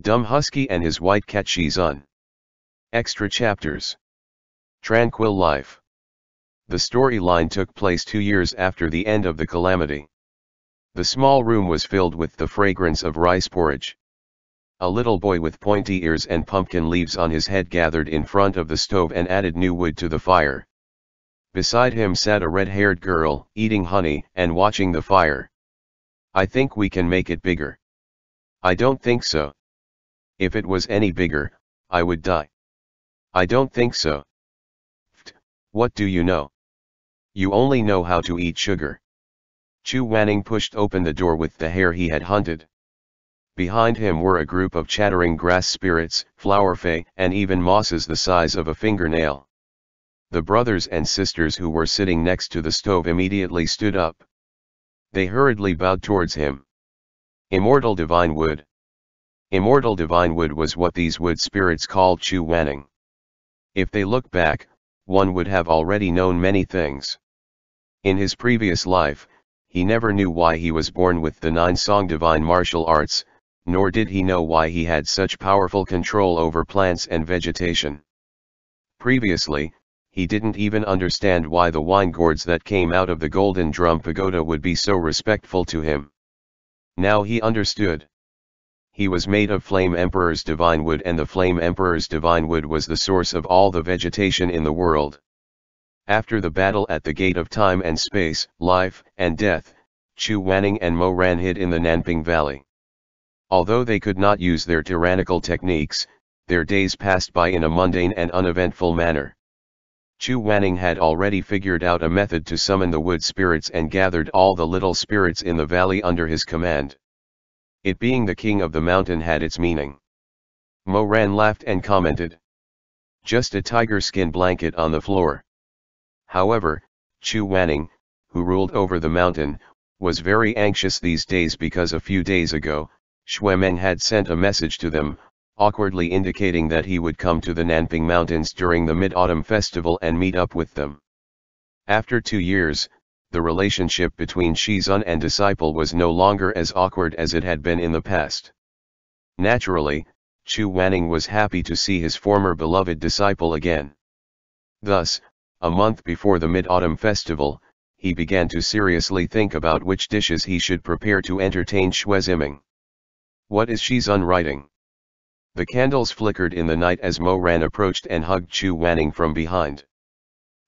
Dumb Husky and his white cat Shizun. Extra chapters. Tranquil life. The storyline took place 2 years after the end of the calamity. The small room was filled with the fragrance of rice porridge. A little boy with pointy ears and pumpkin leaves on his head gathered in front of the stove and added new wood to the fire. Beside him sat a red-haired girl, eating honey and watching the fire. "I think we can make it bigger." "I don't think so. If it was any bigger, I would die." "I don't think so." "Pfft, what do you know? You only know how to eat sugar." Chu Wanning pushed open the door with the hare he had hunted. Behind him were a group of chattering grass spirits, flower fae, and even mosses the size of a fingernail. The brothers and sisters who were sitting next to the stove immediately stood up. They hurriedly bowed towards him. Immortal divine wood. Immortal divine wood was what these wood spirits called Chu Wanning. If they look back, one would have already known many things. In his previous life, he never knew why he was born with the 9-song divine martial arts, nor did he know why he had such powerful control over plants and vegetation. Previously, he didn't even understand why the wine gourds that came out of the Golden Drum Pagoda would be so respectful to him. Now he understood. He was made of Flame Emperor's divine wood, and the Flame Emperor's divine wood was the source of all the vegetation in the world. After the battle at the gate of time and space, life and death, Chu Wanning and Mo Ran hid in the Nanping Valley. Although they could not use their tyrannical techniques, their days passed by in a mundane and uneventful manner. Chu Wanning had already figured out a method to summon the wood spirits and gathered all the little spirits in the valley under his command. It being the king of the mountain had its meaning. Mo Ran laughed and commented, "Just a tiger skin blanket on the floor." However, Chu Wanning, who ruled over the mountain, was very anxious these days because a few days ago, Xuemeng had sent a message to them, awkwardly indicating that he would come to the Nanping Mountains during the Mid-Autumn Festival and meet up with them. After 2 years, the relationship between Shizun and disciple was no longer as awkward as it had been in the past. Naturally, Chu Wanning was happy to see his former beloved disciple again. Thus, a month before the Mid-Autumn Festival, he began to seriously think about which dishes he should prepare to entertain Xueziming. What is Shizun writing? The candles flickered in the night as Mo Ran approached and hugged Chu Wanning from behind.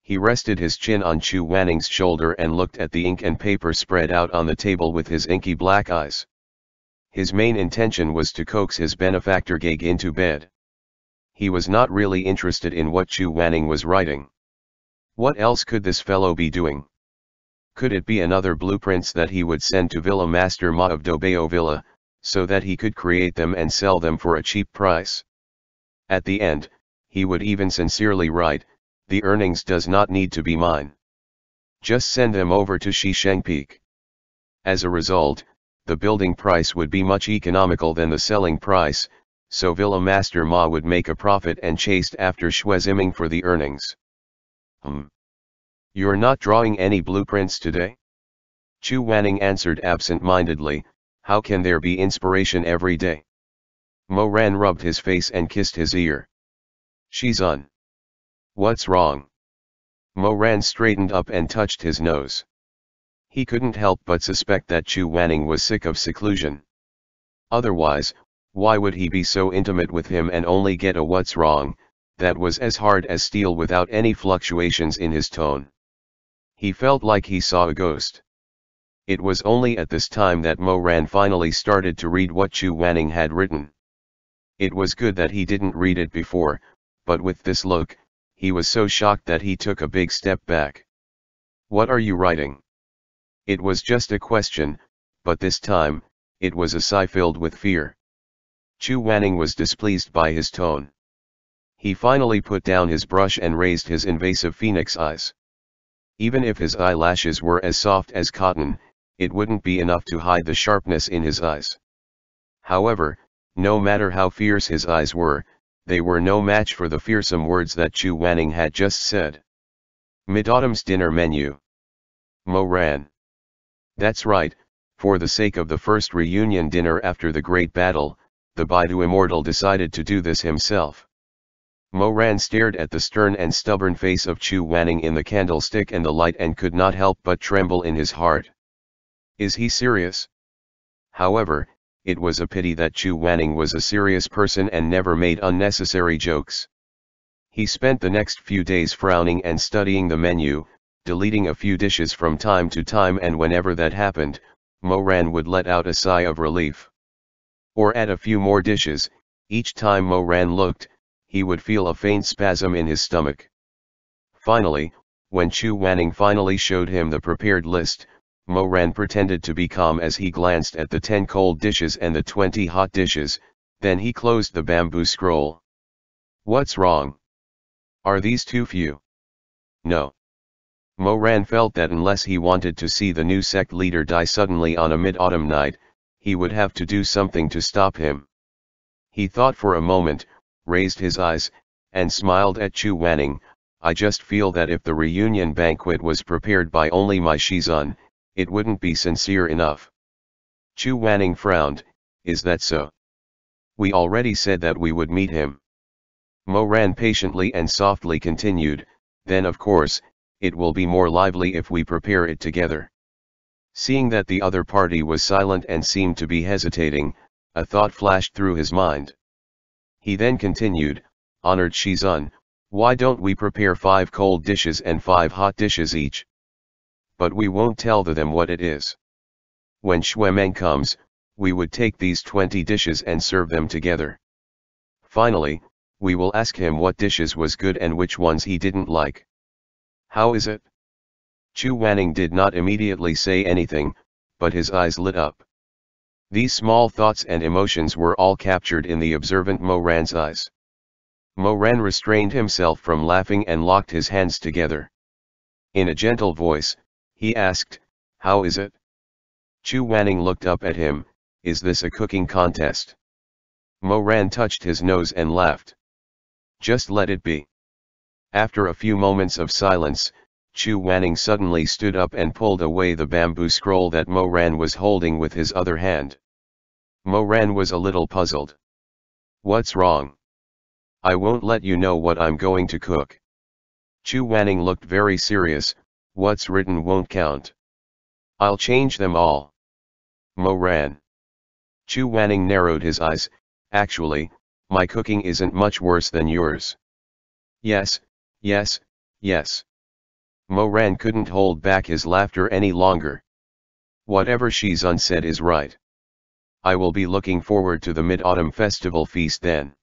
He rested his chin on Chu Wanning's shoulder and looked at the ink and paper spread out on the table with his inky black eyes. His main intention was to coax his benefactor Gege into bed. He was not really interested in what Chu Wanning was writing. What else could this fellow be doing? Could it be another blueprints that he would send to Villa Master Ma of Dobeo Villa, so that he could create them and sell them for a cheap price? At the end, he would even sincerely write, "The earnings does not need to be mine. Just send them over to Shisheng Peak." As a result, the building price would be much economical than the selling price, so Villa Master Ma would make a profit and chased after Xueziming for the earnings. You're not drawing any blueprints today? Chu Wanning answered absent-mindedly, "How can there be inspiration every day?" Mo Ran rubbed his face and kissed his ear. "Shizun. What's wrong?" Mo Ran straightened up and touched his nose. He couldn't help but suspect that Chu Wanning was sick of seclusion. Otherwise, why would he be so intimate with him and only get a "what's wrong" that was as hard as steel without any fluctuations in his tone? He felt like he saw a ghost. It was only at this time that Mo Ran finally started to read what Chu Wanning had written. It was good that he didn't read it before, but with this look, he was so shocked that he took a big step back. "What are you writing?" It was just a question, but this time, it was a sigh filled with fear. Chu Wanning was displeased by his tone. He finally put down his brush and raised his invasive phoenix eyes. Even if his eyelashes were as soft as cotton, it wouldn't be enough to hide the sharpness in his eyes. However, no matter how fierce his eyes were, they were no match for the fearsome words that Chu Wanning had just said. "Mid-Autumn's dinner menu." Mo Ran. That's right, for the sake of the first reunion dinner after the Great Battle, the Baidu immortal decided to do this himself. Mo Ran stared at the stern and stubborn face of Chu Wanning in the candlestick and the light and could not help but tremble in his heart. Is he serious? However, it was a pity that Chu Wanning was a serious person and never made unnecessary jokes. He spent the next few days frowning and studying the menu, deleting a few dishes from time to time, and whenever that happened, Mo Ran would let out a sigh of relief. Or add a few more dishes. Each time Mo Ran looked, he would feel a faint spasm in his stomach. Finally, when Chu Wanning finally showed him the prepared list, Mo Ran pretended to be calm as he glanced at the 10 cold dishes and the 20 hot dishes, then he closed the bamboo scroll. What's wrong? Are these too few? No. Mo Ran felt that unless he wanted to see the new sect leader die suddenly on a mid-autumn night, he would have to do something to stop him. He thought for a moment, raised his eyes, and smiled at Chu Wanning. I just feel that if the reunion banquet was prepared by only my Shizun, it wouldn't be sincere enough. Chu Wanning frowned. Is that so? We already said that we would meet him. Mo Ran patiently and softly continued, then of course, it will be more lively if we prepare it together. Seeing that the other party was silent and seemed to be hesitating, a thought flashed through his mind. He then continued, Honored Shizun, why don't we prepare 5 cold dishes and 5 hot dishes each? But we won't tell them what it is. When Xuemeng comes, we would take these 20 dishes and serve them together. Finally, we will ask him what dishes was good and which ones he didn't like. How is it? Chu Wanning did not immediately say anything, but his eyes lit up. These small thoughts and emotions were all captured in the observant Mo Ran's eyes. Mo Ran restrained himself from laughing and locked his hands together. In a gentle voice, he asked, How is it? Chu Wanning looked up at him, Is this a cooking contest? Mo Ran touched his nose and laughed. Just let it be. After a few moments of silence, Chu Wanning suddenly stood up and pulled away the bamboo scroll that Mo Ran was holding with his other hand. Mo Ran was a little puzzled. What's wrong? I won't let you know what I'm going to cook. Chu Wanning looked very serious. What's written won't count. I'll change them all. Mo Ran. Chu Wanning narrowed his eyes. Actually, my cooking isn't much worse than yours. Yes, yes, yes. Mo Ran couldn't hold back his laughter any longer. Whatever Shizun said is right. I will be looking forward to the Mid-Autumn Festival feast then.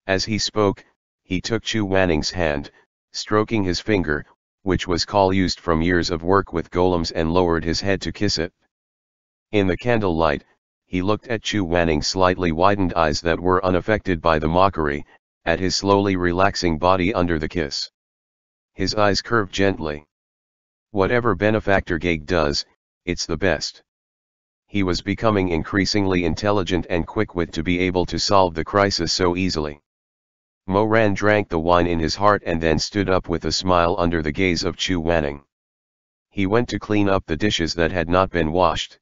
As he spoke, he took Chu Wanning's hand, stroking his finger, which was Call used from years of work with golems, and lowered his head to kiss it. In the candlelight, he looked at Chu Wanning's slightly widened eyes that were unaffected by the mockery, at his slowly relaxing body under the kiss. His eyes curved gently. Whatever benefactor Gag does, it's the best. He was becoming increasingly intelligent and quick-witted to be able to solve the crisis so easily. Mo Ran drank the wine in his heart and then stood up with a smile under the gaze of Chu Wanning. He went to clean up the dishes that had not been washed.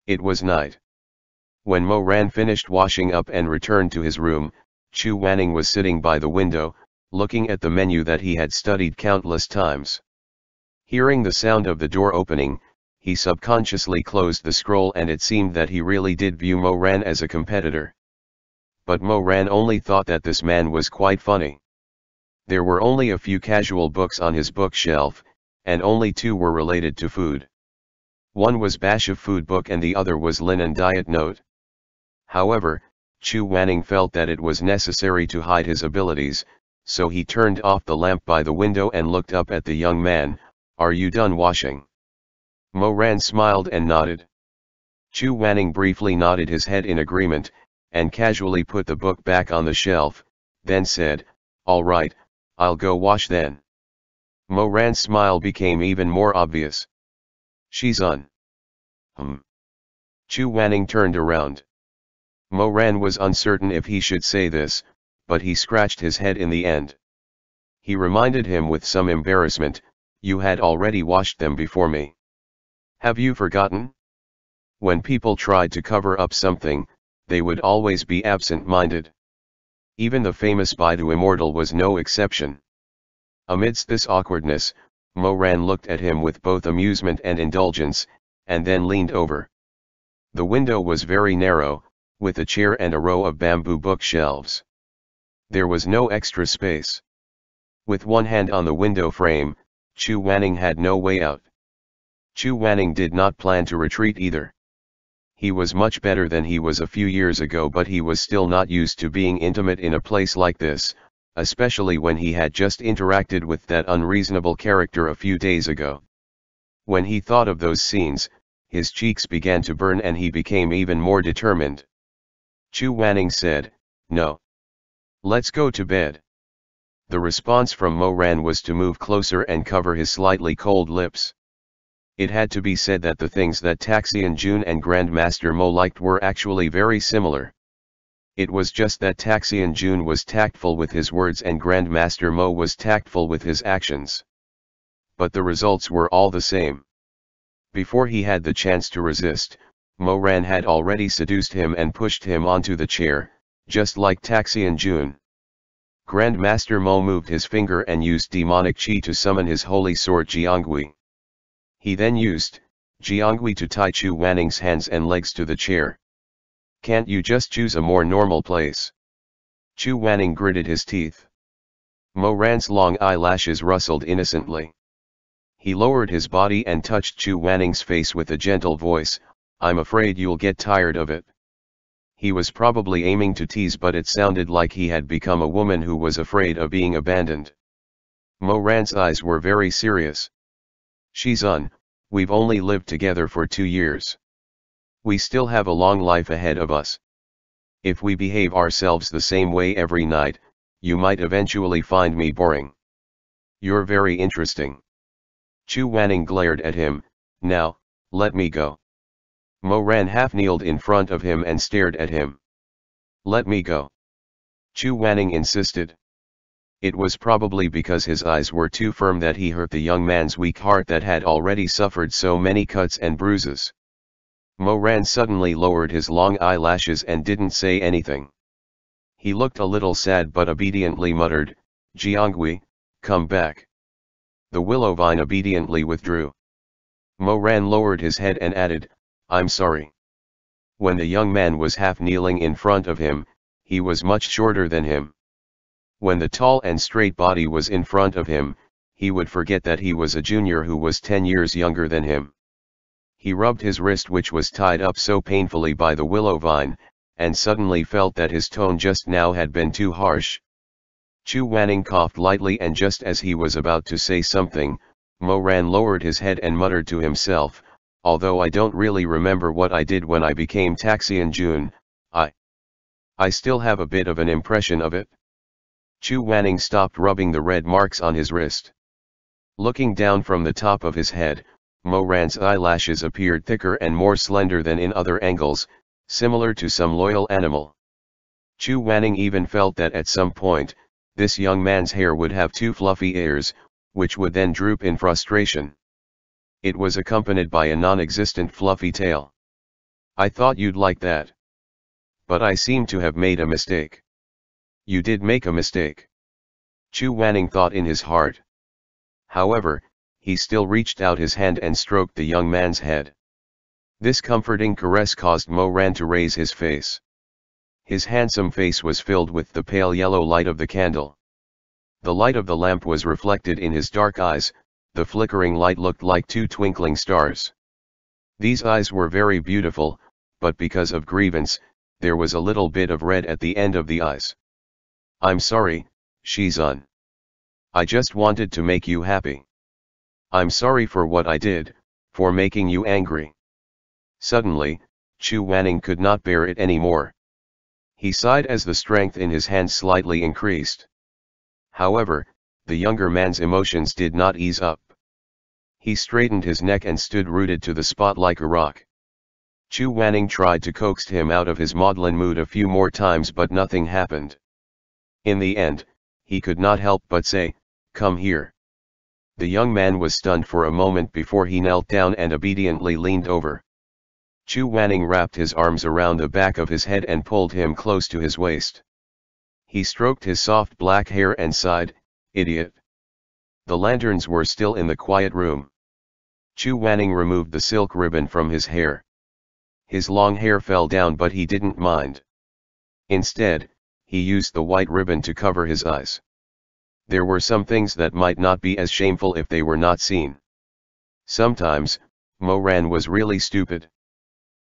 It was night. When Mo Ran finished washing up and returned to his room, Chu Wanning was sitting by the window, looking at the menu that he had studied countless times. Hearing the sound of the door opening, he subconsciously closed the scroll, and it seemed that he really did view Mo Ran as a competitor. But Mo Ran only thought that this man was quite funny. There were only a few casual books on his bookshelf, and only 2 were related to food. One was Bashev food book and the other was Linen diet note. However, Chu Wanning felt that it was necessary to hide his abilities, so he turned off the lamp by the window and looked up at the young man. Are you done washing? Mo Ran smiled and nodded. Chu Wanning briefly nodded his head in agreement, and casually put the book back on the shelf, then said, All right, I'll go wash then. Mo Ran's smile became even more obvious. Shizun. Chu Wanning turned around. Mo Ran was uncertain if he should say this, but he scratched his head in the end. He reminded him with some embarrassment, You had already washed them before me. Have you forgotten? When people tried to cover up something, they would always be absent-minded. Even the famous Baidu immortal was no exception. Amidst this awkwardness, Moran looked at him with both amusement and indulgence, and then leaned over. The window was very narrow, with a chair and a row of bamboo bookshelves. There was no extra space. With one hand on the window frame, Chu Wanning had no way out. Chu Wanning did not plan to retreat either. He was much better than he was a few years ago, but he was still not used to being intimate in a place like this, especially when he had just interacted with that unreasonable character a few days ago. When he thought of those scenes, his cheeks began to burn and he became even more determined. Chu Wanning said, "No. Let's go to bed." The response from Moran was to move closer and cover his slightly cold lips. It had to be said that the things that Taxian Jun and Grandmaster Mo liked were actually very similar. It was just that Taxian Jun was tactful with his words and Grandmaster Mo was tactful with his actions. But the results were all the same. Before he had the chance to resist, Moran had already seduced him and pushed him onto the chair, just like Taxian Jun. Grandmaster Mo moved his finger and used demonic chi to summon his holy sword Jiangui. He then used Jiangui to tie Chu Wanning's hands and legs to the chair. "Can't you just choose a more normal place?" Chu Wanning gritted his teeth. Moran's long eyelashes rustled innocently. He lowered his body and touched Chu Wanning's face with a gentle voice, "I'm afraid you'll get tired of it." He was probably aiming to tease, but it sounded like he had become a woman who was afraid of being abandoned. Moran's eyes were very serious. "Shizun, we've only lived together for 2 years. We still have a long life ahead of us. If we behave ourselves the same way every night, you might eventually find me boring." "You're very interesting." Chu Wanning glared at him. "Now, let me go." Moran half-kneeled in front of him and stared at him. "Let me go." Chu Wanning insisted. It was probably because his eyes were too firm that he hurt the young man's weak heart that had already suffered so many cuts and bruises. Moran suddenly lowered his long eyelashes and didn't say anything. He looked a little sad but obediently muttered, "Jiangui, come back." The willow vine obediently withdrew. Moran lowered his head and added, "I'm sorry." When the young man was half kneeling in front of him, he was much shorter than him. When the tall and straight body was in front of him, he would forget that he was a junior who was 10 years younger than him. He rubbed his wrist, which was tied up so painfully by the willow vine, and suddenly felt that his tone just now had been too harsh. Chu Wanning coughed lightly, and just as he was about to say something, Moran lowered his head and muttered to himself, "Although I don't really remember what I did when I became Taxian Jun, I still have a bit of an impression of it." Chu Wanning stopped rubbing the red marks on his wrist. Looking down from the top of his head, Moran's eyelashes appeared thicker and more slender than in other angles, similar to some loyal animal. Chu Wanning even felt that at some point, this young man's hair would have 2 fluffy ears, which would then droop in frustration. It was accompanied by a non-existent fluffy tail. "I thought you'd like that. But I seem to have made a mistake." "You did make a mistake," Chu Wanning thought in his heart. However, he still reached out his hand and stroked the young man's head. This comforting caress caused Moran to raise his face. His handsome face was filled with the pale yellow light of the candle. The light of the lamp was reflected in his dark eyes. The flickering light looked like 2 twinkling stars. These eyes were very beautiful, but because of grievance, there was a little bit of red at the end of the eyes. "I'm sorry, Shizun. I just wanted to make you happy. I'm sorry for what I did, for making you angry." Suddenly, Chu Wanning could not bear it anymore. He sighed as the strength in his hands slightly increased. However, the younger man's emotions did not ease up. He straightened his neck and stood rooted to the spot like a rock. Chu Wanning tried to coax him out of his maudlin mood a few more times, but nothing happened. In the end, he could not help but say, "Come here." The young man was stunned for a moment before he knelt down and obediently leaned over. Chu Wanning wrapped his arms around the back of his head and pulled him close to his waist. He stroked his soft black hair and sighed, "Idiot." The lanterns were still in the quiet room. Chu Wanning removed the silk ribbon from his hair. His long hair fell down, but he didn't mind. Instead, he used the white ribbon to cover his eyes. There were some things that might not be as shameful if they were not seen. Sometimes, Mo Ran was really stupid.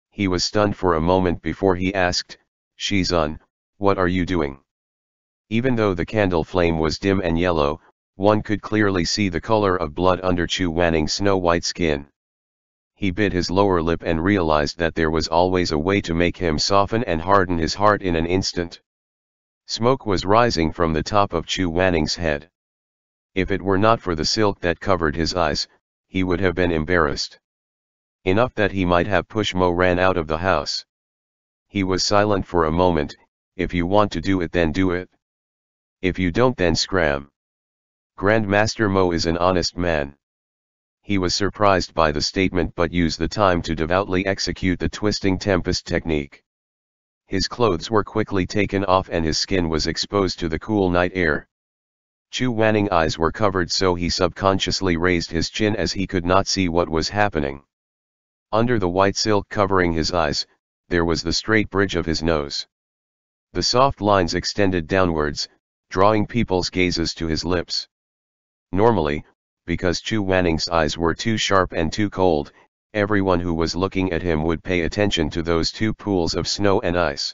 He was stunned for a moment before he asked, "Shizun, what are you doing?" Even though the candle flame was dim and yellow, one could clearly see the color of blood under Chu Wanning's snow-white skin. He bit his lower lip and realized that there was always a way to make him soften and harden his heart in an instant. Smoke was rising from the top of Chu Wanning's head. If it were not for the silk that covered his eyes, he would have been embarrassed. Enough that he might have pushed Mo Ran out of the house. He was silent for a moment. "If you want to do it, then do it. If you don't, then scram." Grandmaster Mo is an honest man. He was surprised by the statement but used the time to devoutly execute the twisting tempest technique. His clothes were quickly taken off and his skin was exposed to the cool night air. Chu Wanning's eyes were covered, so he subconsciously raised his chin as he could not see what was happening. Under the white silk covering his eyes, there was the straight bridge of his nose. The soft lines extended downwards, drawing people's gazes to his lips. Normally, because Chu Wanning's eyes were too sharp and too cold, everyone who was looking at him would pay attention to those two pools of snow and ice.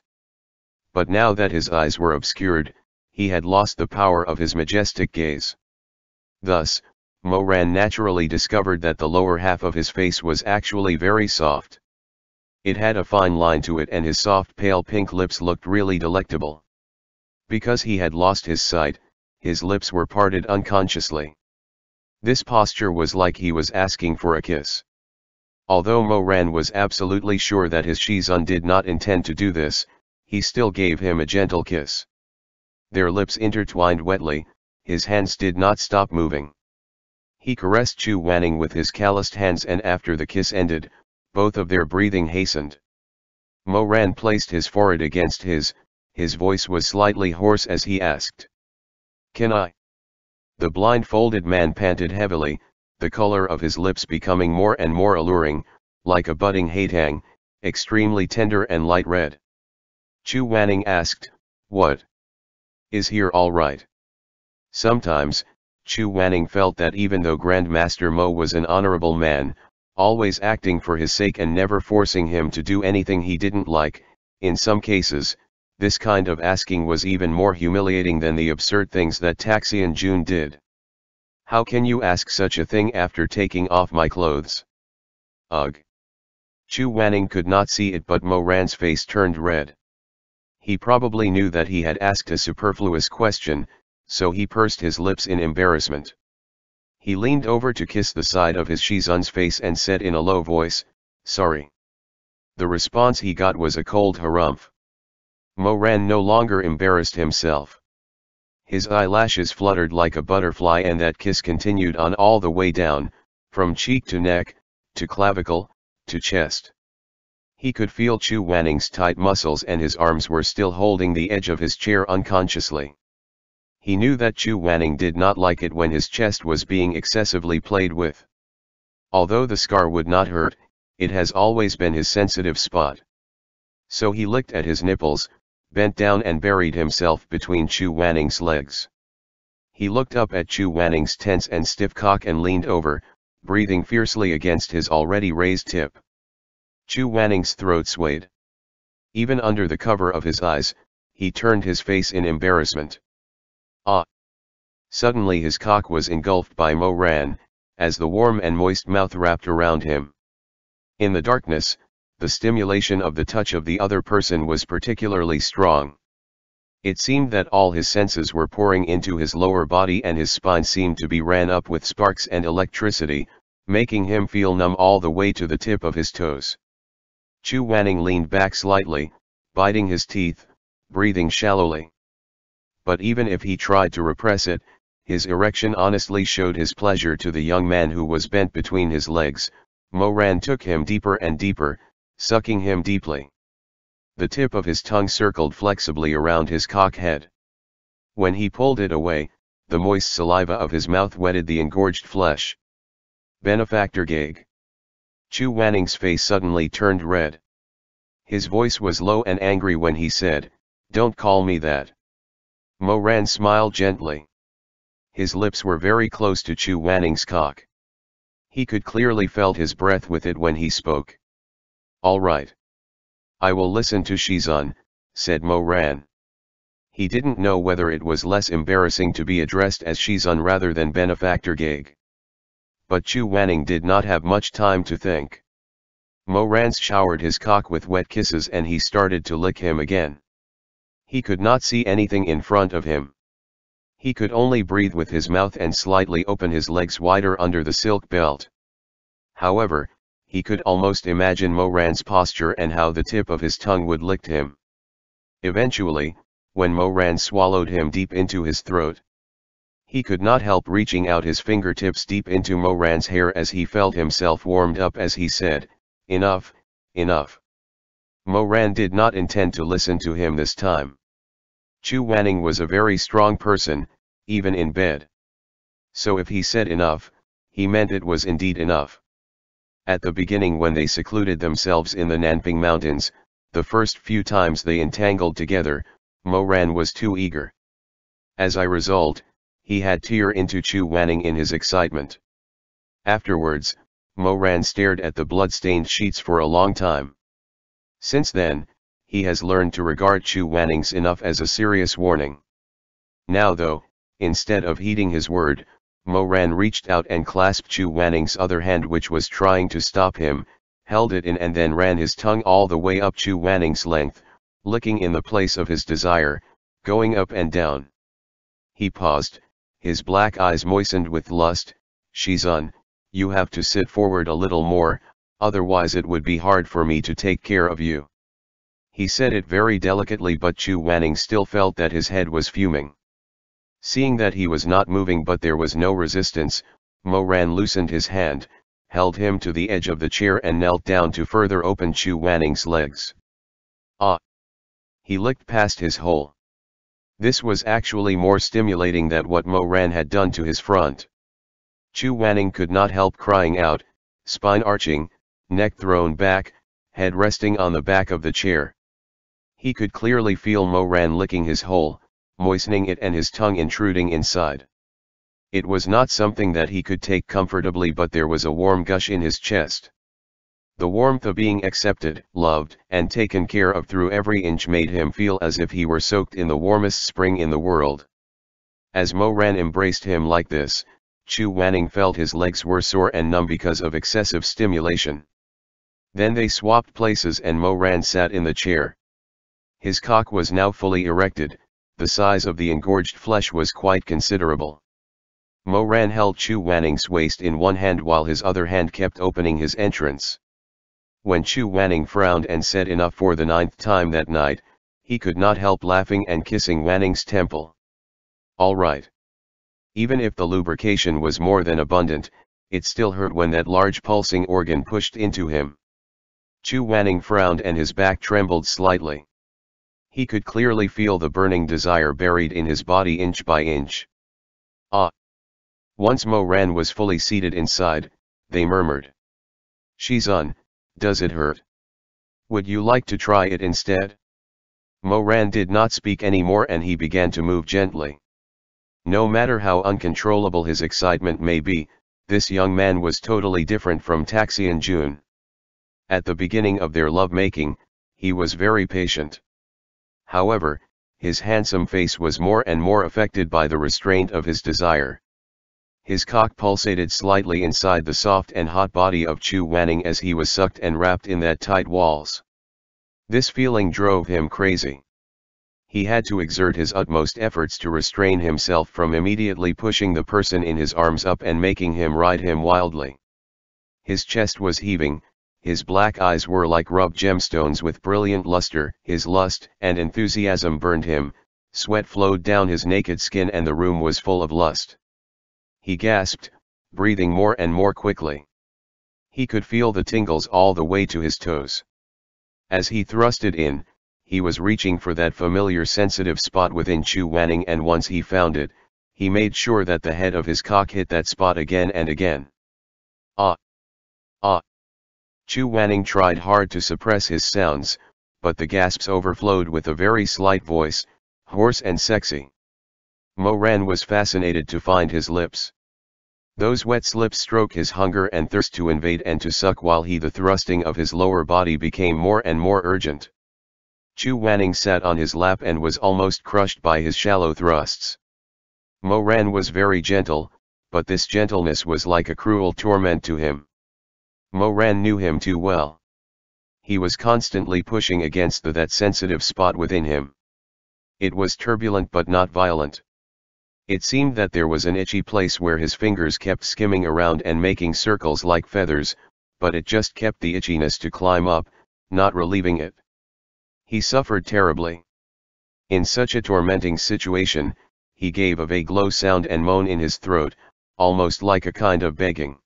But now that his eyes were obscured, he had lost the power of his majestic gaze. Thus, Mo Ran naturally discovered that the lower half of his face was actually very soft. It had a fine line to it and his soft pale pink lips looked really delectable. Because he had lost his sight, his lips were parted unconsciously. This posture was like he was asking for a kiss. Although Mo Ran was absolutely sure that his Shizun did not intend to do this, he still gave him a gentle kiss. Their lips intertwined wetly, his hands did not stop moving. He caressed Chu Wanning with his calloused hands, and after the kiss ended, both of their breathing hastened. Mo Ran placed his forehead against his voice was slightly hoarse as he asked, "Can I?" The blindfolded man panted heavily, the color of his lips becoming more and more alluring, like a budding haetang, extremely tender and light red. Chu Wanning asked, "What? Is here all right?" Sometimes, Chu Wanning felt that even though Grandmaster Mo was an honorable man, always acting for his sake and never forcing him to do anything he didn't like, in some cases, this kind of asking was even more humiliating than the absurd things that Taxian Jun did. "How can you ask such a thing after taking off my clothes?" "Ugh." Chu Wanning could not see it, but Mo Ran's face turned red. He probably knew that he had asked a superfluous question, so he pursed his lips in embarrassment. He leaned over to kiss the side of his Shizun's face and said in a low voice, "Sorry." The response he got was a cold harumph. Mo Ran no longer embarrassed himself. His eyelashes fluttered like a butterfly, and that kiss continued on all the way down, from cheek to neck, to clavicle, to chest. He could feel Chu Wanning's tight muscles and his arms were still holding the edge of his chair unconsciously. He knew that Chu Wanning did not like it when his chest was being excessively played with. Although the scar would not hurt, it has always been his sensitive spot. So he licked at his nipples, bent down and buried himself between Chu Wanning's legs. He looked up at Chu Wanning's tense and stiff cock and leaned over, breathing fiercely against his already raised tip. Chu Wanning's throat swayed. Even under the cover of his eyes, he turned his face in embarrassment. Ah! Suddenly his cock was engulfed by Mo Ran, as the warm and moist mouth wrapped around him. In the darkness, the stimulation of the touch of the other person was particularly strong. It seemed that all his senses were pouring into his lower body and his spine seemed to be ran up with sparks and electricity, making him feel numb all the way to the tip of his toes. Chu Wanning leaned back slightly, biting his teeth, breathing shallowly. But even if he tried to repress it, his erection honestly showed his pleasure to the young man who was bent between his legs. Mo Ran took him deeper and deeper, sucking him deeply. The tip of his tongue circled flexibly around his cock head. When he pulled it away, the moist saliva of his mouth wetted the engorged flesh. Benefactor Gag. Chu Wanning's face suddenly turned red. His voice was low and angry when he said, "Don't call me that." Mo Ran smiled gently. His lips were very close to Chu Wanning's cock. He could clearly felt his breath with it when he spoke. "All right. I will listen to Shizun," said Mo Ran. He didn't know whether it was less embarrassing to be addressed as Shizun rather than Benefactor Gag. But Chu Wanning did not have much time to think. Mo Ran showered his cock with wet kisses and he started to lick him again. He could not see anything in front of him. He could only breathe with his mouth and slightly open his legs wider under the silk belt. However, he could almost imagine Mo Ran's posture and how the tip of his tongue would lick him. Eventually, when Mo Ran swallowed him deep into his throat, he could not help reaching out his fingertips deep into Mo Ran's hair as he felt himself warmed up as he said, "Enough, enough." Mo Ran did not intend to listen to him this time. Chu Wanning was a very strong person, even in bed. So if he said enough, he meant it was indeed enough. At the beginning when they secluded themselves in the Nanping Mountains, the first few times they entangled together, Mo Ran was too eager. As a result, he had tear into Chu Wanning in his excitement. Afterwards, Mo Ran stared at the blood-stained sheets for a long time. Since then, he has learned to regard Chu Wanning's enough as a serious warning. Now though, instead of heeding his word, Mo Ran reached out and clasped Chu Wanning's other hand which was trying to stop him, held it in and then ran his tongue all the way up Chu Wanning's length, licking in the place of his desire, going up and down. He paused, his black eyes moistened with lust. "Shizun, you have to sit forward a little more, otherwise it would be hard for me to take care of you." He said it very delicately but Chu Wanning still felt that his head was fuming. Seeing that he was not moving but there was no resistance, Mo Ran loosened his hand, held him to the edge of the chair and knelt down to further open Chu Wanning's legs. Ah! He licked past his hole. This was actually more stimulating than what Mo Ran had done to his front. Chu Wanning could not help crying out, spine arching, neck thrown back, head resting on the back of the chair. He could clearly feel Mo Ran licking his hole, moistening it and his tongue intruding inside. It was not something that he could take comfortably but there was a warm gush in his chest. The warmth of being accepted, loved, and taken care of through every inch made him feel as if he were soaked in the warmest spring in the world. As Mo Ran embraced him like this, Chu Wanning felt his legs were sore and numb because of excessive stimulation. Then they swapped places and Mo Ran sat in the chair. His cock was now fully erected, the size of the engorged flesh was quite considerable. Mo Ran held Chu Wanning's waist in one hand while his other hand kept opening his entrance. When Chu Wanning frowned and said enough for the 9th time that night, he could not help laughing and kissing Wanning's temple. All right. Even if the lubrication was more than abundant, it still hurt when that large pulsing organ pushed into him. Chu Wanning frowned and his back trembled slightly. He could clearly feel the burning desire buried in his body inch by inch. Ah! Once Mo Ran was fully seated inside, they murmured. "Shizun, does it hurt? Would you like to try it instead?" Mo Ran did not speak any more and he began to move gently. No matter how uncontrollable his excitement may be, this young man was totally different from Taxian Jun. At the beginning of their love-making, he was very patient. However, his handsome face was more and more affected by the restraint of his desire. His cock pulsated slightly inside the soft and hot body of Chu Wanning as he was sucked and wrapped in that tight walls. This feeling drove him crazy. He had to exert his utmost efforts to restrain himself from immediately pushing the person in his arms up and making him ride him wildly. His chest was heaving, his black eyes were like rubbed gemstones with brilliant luster, his lust and enthusiasm burned him, sweat flowed down his naked skin and the room was full of lust. He gasped, breathing more and more quickly. He could feel the tingles all the way to his toes. As he thrusted in, he was reaching for that familiar sensitive spot within Chu Wanning, and once he found it, he made sure that the head of his cock hit that spot again and again. Ah! Ah! Chu Wanning tried hard to suppress his sounds, but the gasps overflowed with a very slight voice, hoarse and sexy. Mo Ran was fascinated to find his lips. Those wet lips stroke his hunger and thirst to invade and to suck, while the thrusting of his lower body became more and more urgent. Chu Wanning sat on his lap and was almost crushed by his shallow thrusts. Mo Ran was very gentle, but this gentleness was like a cruel torment to him. Mo Ran knew him too well. He was constantly pushing against that sensitive spot within him. It was turbulent but not violent. It seemed that there was an itchy place where his fingers kept skimming around and making circles like feathers, but it just kept the itchiness to climb up, not relieving it. He suffered terribly. In such a tormenting situation, he gave a vague low sound and moan in his throat, almost like a kind of begging.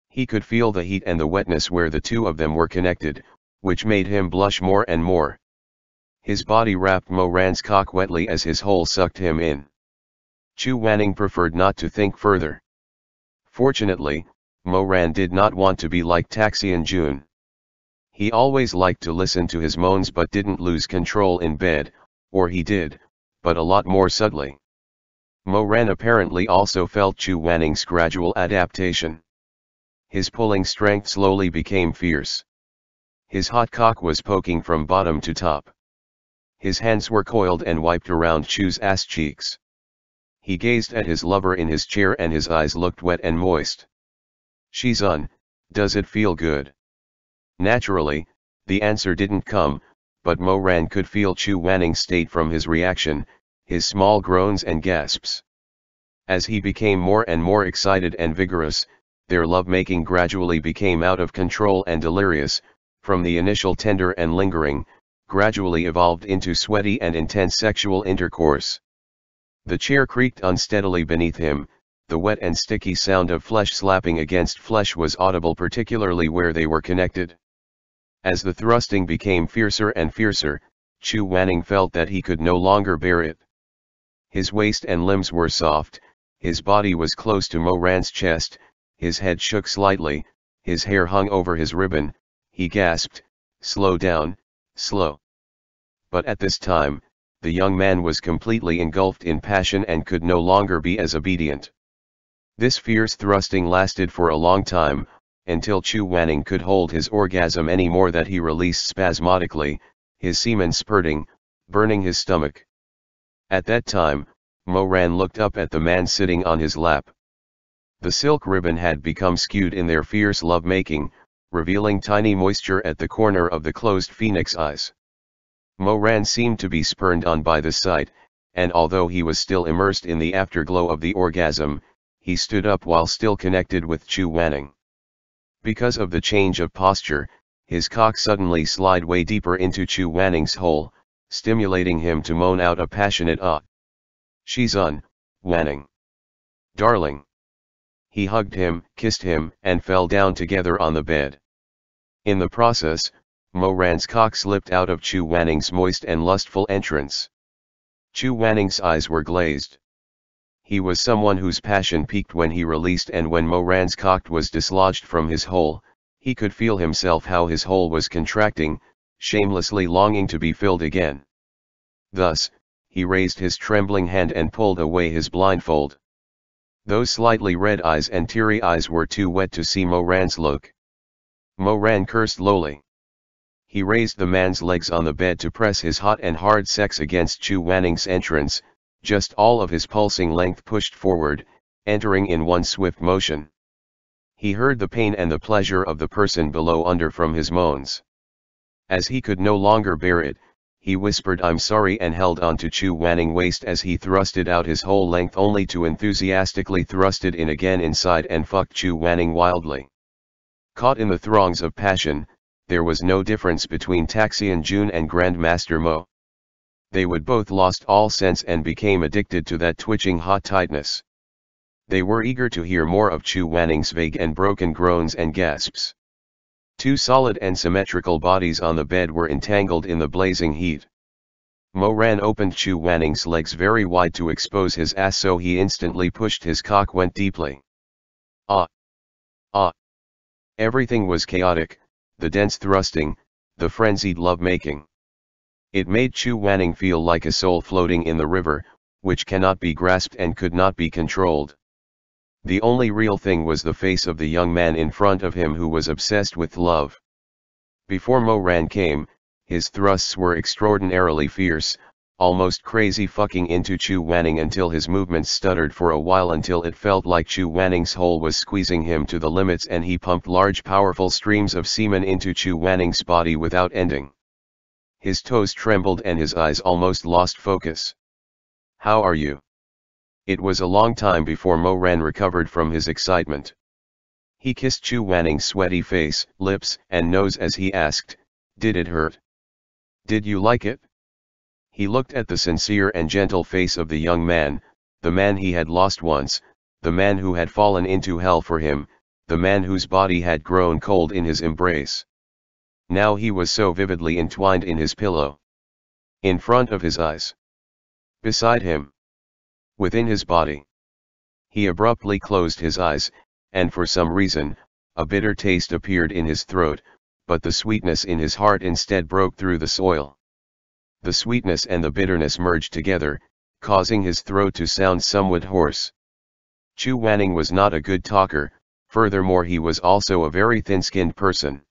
He could feel the heat and the wetness where the two of them were connected, which made him blush more and more. His body wrapped Mo Ran's cock wetly as his hole sucked him in. Chu Wanning preferred not to think further. Fortunately, Mo Ran did not want to be like Taxian Jun. He always liked to listen to his moans but didn't lose control in bed, or he did, but a lot more subtly. Mo Ran apparently also felt Chu Wanning's gradual adaptation. His pulling strength slowly became fierce. His hot cock was poking from bottom to top. His hands were coiled and wiped around Chu's ass cheeks. He gazed at his lover in his chair and his eyes looked wet and moist. "Shizun, does it feel good?" Naturally, the answer didn't come, but Mo Ran could feel Chu Wanning's state from his reaction, his small groans and gasps. As he became more and more excited and vigorous, their lovemaking gradually became out of control and delirious, from the initial tender and lingering, gradually evolved into sweaty and intense sexual intercourse. The chair creaked unsteadily beneath him, the wet and sticky sound of flesh slapping against flesh was audible, particularly where they were connected. As the thrusting became fiercer and fiercer, Chu Wanning felt that he could no longer bear it. His waist and limbs were soft, his body was close to Mo Ran's chest, his head shook slightly, his hair hung over his ribbon. He gasped, "Slow down, slow." But at this time, the young man was completely engulfed in passion and could no longer be as obedient. This fierce thrusting lasted for a long time, until Chu Wanning could hold his orgasm any more that he released spasmodically, his semen spurting, burning his stomach. At that time, Mo Ran looked up at the man sitting on his lap. The silk ribbon had become skewed in their fierce love-making, revealing tiny moisture at the corner of the closed phoenix eyes. Mo Ran seemed to be spurned on by the sight, and although he was still immersed in the afterglow of the orgasm, he stood up while still connected with Chu Wanning. Because of the change of posture, his cock suddenly slid way deeper into Chu Wanning's hole, stimulating him to moan out a passionate "ah." "Shizun, Wanning. Darling." He hugged him, kissed him, and fell down together on the bed. In the process, Mo Ran's cock slipped out of Chu Wanning's moist and lustful entrance. Chu Wanning's eyes were glazed. He was someone whose passion peaked when he released, and when Mo Ran's cock was dislodged from his hole, he could feel himself how his hole was contracting, shamelessly longing to be filled again. Thus, he raised his trembling hand and pulled away his blindfold. Those slightly red eyes and teary eyes were too wet to see Mo Ran's look. Mo Ran cursed lowly. He raised the man's legs on the bed to press his hot and hard sex against Chu Wanning's entrance, just all of his pulsing length pushed forward, entering in one swift motion. He heard the pain and the pleasure of the person below under from his moans. As he could no longer bear it, he whispered "I'm sorry" and held on to Chu Wanning's waist as he thrusted out his whole length, only to enthusiastically thrust it in again inside and fucked Chu Wanning wildly. Caught in the throngs of passion, there was no difference between Taxian Jun and Grandmaster Mo. They would both lost all sense and became addicted to that twitching hot tightness. They were eager to hear more of Chu Wanning's vague and broken groans and gasps. Two solid and symmetrical bodies on the bed were entangled in the blazing heat. Mo Ran opened Chu Wanning's legs very wide to expose his ass, so he instantly pushed his cock went deeply. Ah! Ah! Everything was chaotic, the dense thrusting, the frenzied love-making. It made Chu Wanning feel like a soul floating in the river, which cannot be grasped and could not be controlled. The only real thing was the face of the young man in front of him, who was obsessed with love. Before Mo Ran came, his thrusts were extraordinarily fierce, almost crazy, fucking into Chu Wanning until his movements stuttered for a while, until it felt like Chu Wanning's hole was squeezing him to the limits, and he pumped large powerful streams of semen into Chu Wanning's body without ending. His toes trembled and his eyes almost lost focus. "How are you?" It was a long time before Mo Ran recovered from his excitement. He kissed Chu Wanning's sweaty face, lips, and nose as he asked, "Did it hurt? Did you like it?" He looked at the sincere and gentle face of the young man, the man he had lost once, the man who had fallen into hell for him, the man whose body had grown cold in his embrace. Now he was so vividly entwined in his pillow. In front of his eyes. Beside him. Within his body. He abruptly closed his eyes, and for some reason, a bitter taste appeared in his throat, but the sweetness in his heart instead broke through the soil. The sweetness and the bitterness merged together, causing his throat to sound somewhat hoarse. Chu Wanning was not a good talker, furthermore he was also a very thin-skinned person.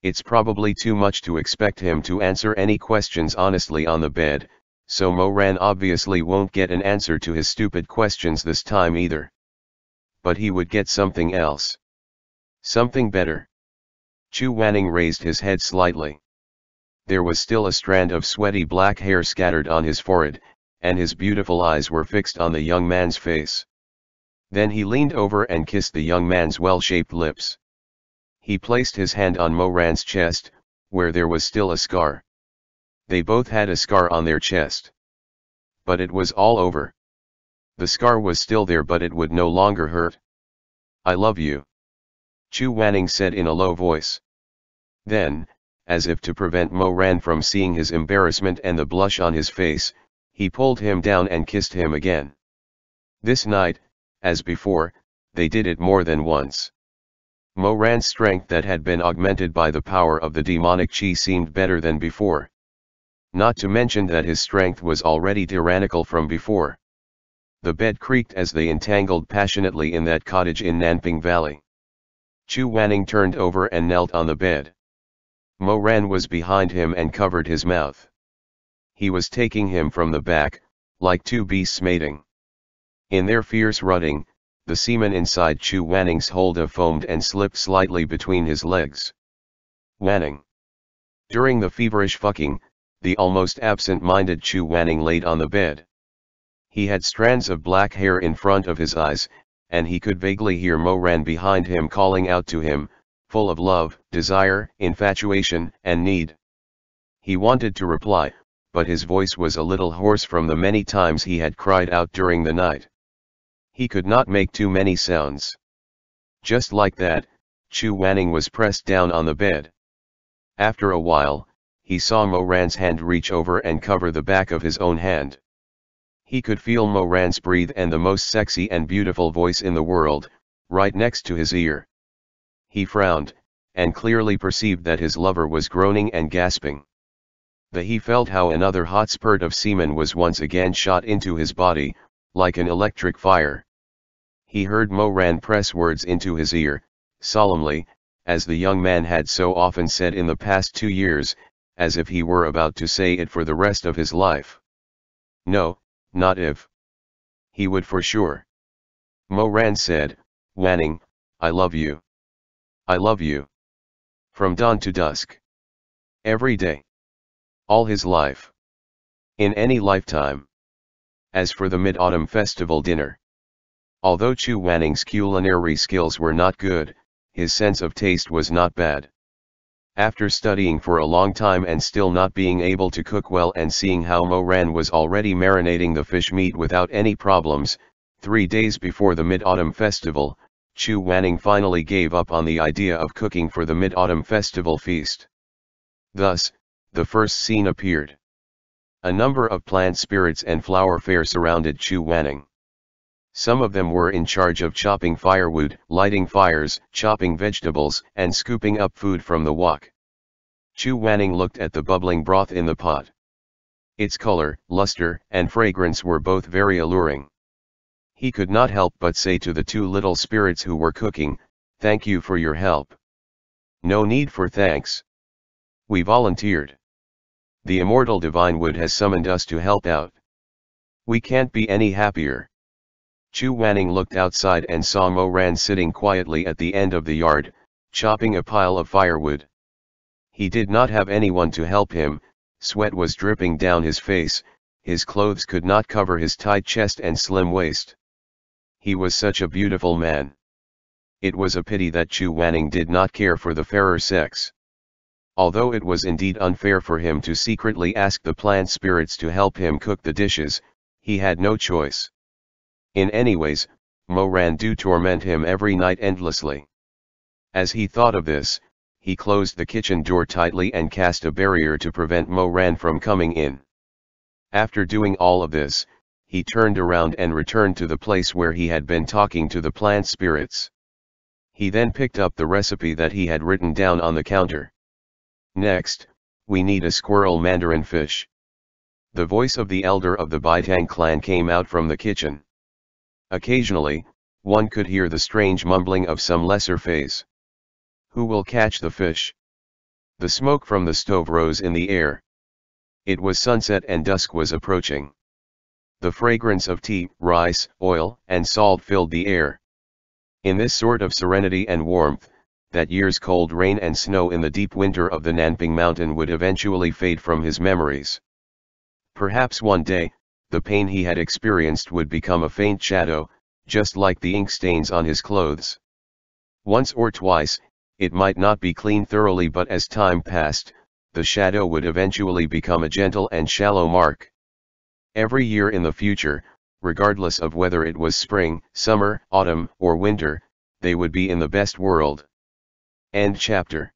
It's probably too much to expect him to answer any questions honestly on the bed, so Mo Ran obviously won't get an answer to his stupid questions this time either. But he would get something else. Something better. Chu Wanning raised his head slightly. There was still a strand of sweaty black hair scattered on his forehead, and his beautiful eyes were fixed on the young man's face. Then he leaned over and kissed the young man's well-shaped lips. He placed his hand on Mo Ran's chest, where there was still a scar. They both had a scar on their chest. But it was all over. The scar was still there, but it would no longer hurt. "I love you," Chu Wanning said in a low voice. Then, as if to prevent Mo Ran from seeing his embarrassment and the blush on his face, he pulled him down and kissed him again. This night, as before, they did it more than once. Mo Ran's strength that had been augmented by the power of the demonic chi seemed better than before. Not to mention that his strength was already tyrannical from before. The bed creaked as they entangled passionately in that cottage in Nanping Valley. Chu Wanning turned over and knelt on the bed. Mo Ran was behind him and covered his mouth. He was taking him from the back, like two beasts mating. In their fierce rutting, the semen inside Chu Wanning's hold foamed and slipped slightly between his legs. Wanning. During the feverish fucking, the almost absent-minded Chu Wanning laid on the bed. He had strands of black hair in front of his eyes, and he could vaguely hear Mo Ran behind him calling out to him, full of love, desire, infatuation, and need. He wanted to reply, but his voice was a little hoarse from the many times he had cried out during the night. He could not make too many sounds. Just like that, Chu Wanning was pressed down on the bed. After a while, he saw Mo Ran's hand reach over and cover the back of his own hand. He could feel Mo Ran's breathe and the most sexy and beautiful voice in the world, right next to his ear. He frowned, and clearly perceived that his lover was groaning and gasping. He felt how another hot spurt of semen was once again shot into his body, like an electric fire. He heard Mo Ran press words into his ear, solemnly, as the young man had so often said in the past 2 years, as if he were about to say it for the rest of his life. No, not if. He would for sure. Mo Ran said, "Wanning, I love you. I love you." From dawn to dusk. Every day. All his life. In any lifetime. As for the Mid-Autumn Festival dinner. Although Chu Wanning's culinary skills were not good, his sense of taste was not bad. After studying for a long time and still not being able to cook well, and seeing how Mo Ran was already marinating the fish meat without any problems, 3 days before the Mid-Autumn Festival, Chu Wanning finally gave up on the idea of cooking for the Mid-Autumn Festival feast. Thus, the first scene appeared. A number of plant spirits and flower fairs surrounded Chu Wanning. Some of them were in charge of chopping firewood, lighting fires, chopping vegetables, and scooping up food from the wok. Chu Wanning looked at the bubbling broth in the pot. Its color, luster, and fragrance were both very alluring. He could not help but say to the two little spirits who were cooking, "Thank you for your help." "No need for thanks. We volunteered. The immortal divine wood has summoned us to help out. We can't be any happier." Chu Wanning looked outside and saw Mo Ran sitting quietly at the end of the yard, chopping a pile of firewood. He did not have anyone to help him, sweat was dripping down his face, his clothes could not cover his tight chest and slim waist. He was such a beautiful man. It was a pity that Chu Wanning did not care for the fairer sex. Although it was indeed unfair for him to secretly ask the plant spirits to help him cook the dishes, he had no choice. In any ways, Mo Ran do torment him every night endlessly. As he thought of this, he closed the kitchen door tightly and cast a barrier to prevent Mo Ran from coming in. After doing all of this, he turned around and returned to the place where he had been talking to the plant spirits. He then picked up the recipe that he had written down on the counter. "Next, we need a squirrel mandarin fish." The voice of the elder of the Baitang clan came out from the kitchen. Occasionally, one could hear the strange mumbling of some lesser phase. "Who will catch the fish?" The smoke from the stove rose in the air. It was sunset and dusk was approaching. The fragrance of tea, rice, oil, and salt filled the air. In this sort of serenity and warmth, that year's cold rain and snow in the deep winter of the Nanping Mountain would eventually fade from his memories. Perhaps one day, the pain he had experienced would become a faint shadow, just like the ink stains on his clothes. Once or twice, it might not be cleaned thoroughly, but as time passed, the shadow would eventually become a gentle and shallow mark. Every year in the future, regardless of whether it was spring, summer, autumn, or winter, they would be in the best world. End chapter.